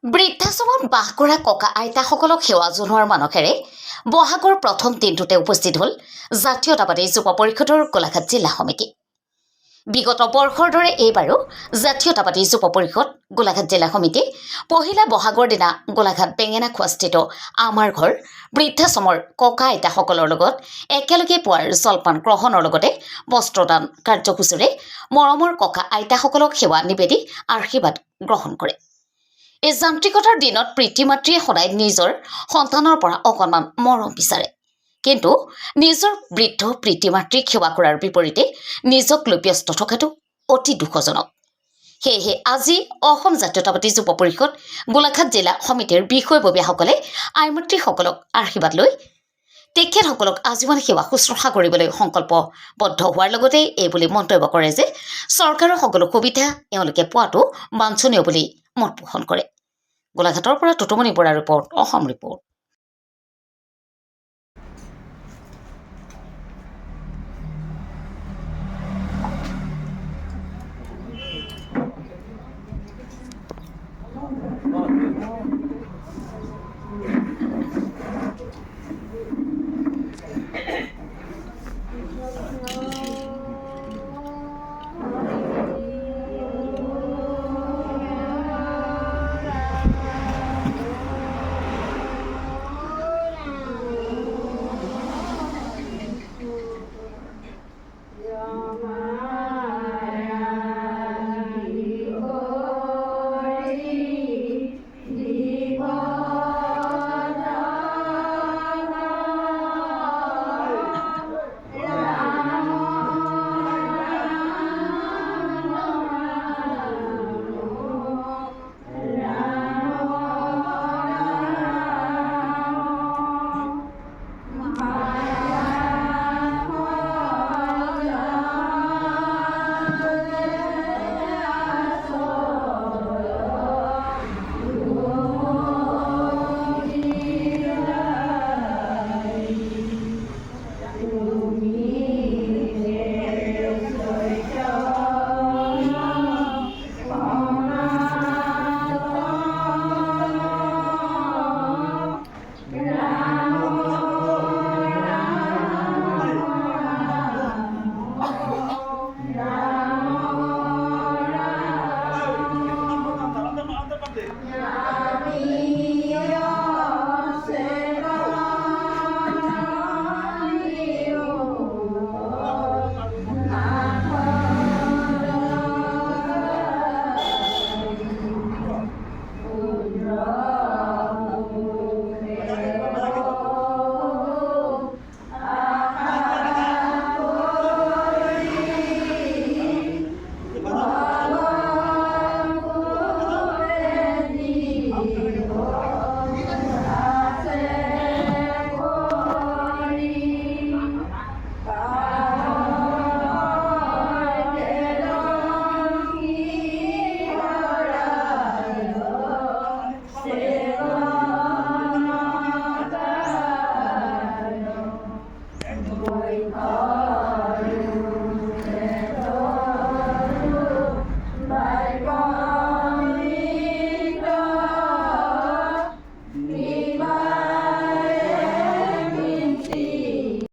বৃদ্ধাশ্ৰমত বাস কৰা ককা আইতাসকলক সেৱা জনোৱাৰ মানসেৰে বহাগৰ প্ৰথম দিনটোতে উপস্থিত হ'ল জাতীয়তাবাদী যুৱ পৰিষদৰ গোলাঘাট জিলা সমিতি। বিগত বৰ্ষৰ দৰে এইবাৰো জাতীয়তাবাদী যুৱ পৰিষদ গোলাঘাট জিলা সমিতি পহিলা বহাগৰ দিনা গোলাঘাট বেঙেনাখোৱাস্থিত আমাৰ ঘৰ বৃদ্ধাশ্ৰমৰ ককা আইতাসকলৰ লগত একেলগে পুৱাৰ জলপান গ্ৰহণৰ লগতে বস্ত্ৰদান কাৰ্যসূচীৰে মৰমৰ ককা আইতাসকলক সেৱা নিবেদি আশীৰ্বাদ গ্ৰহণ কৰে। এই যান্ত্ৰিকতাৰ দিনত পিতৃ মাতৃয়ে সদায় নিজৰ সন্তানৰ পৰা অকণমান মৰম বিচাৰে, কিন্তু নিজৰ বৃদ্ধ পিতৃ মাতৃক সেৱা কৰাৰ বিপৰীতে নিজক লৈ ব্যস্ত থকাটো অতি দুখজনক। সেয়েহে আজি অসম জাতীয়তাবাদী যুৱ পৰিষদ গোলাঘাট জিলা সমিতিৰ বিষয়ববীয়াসকলে আই মাতৃসকলক আশীৰ্বাদ লৈ তেখেতসকলক আজীৱন সেৱা শুশ্ৰূষা কৰিবলৈ সংকল্পবদ্ধ হোৱাৰ লগতে এই বুলি মন্তব্য কৰে যে চৰকাৰৰ সকলো সুবিধা এওঁলোকে পোৱাটো বাঞ্ছনীয় বুলি মত পোষণ কৰে। গোলাঘাটৰ পৰা টুটুমণি বৰাৰ ৰিপৰ্ট, অসম ৰিপৰ্ট।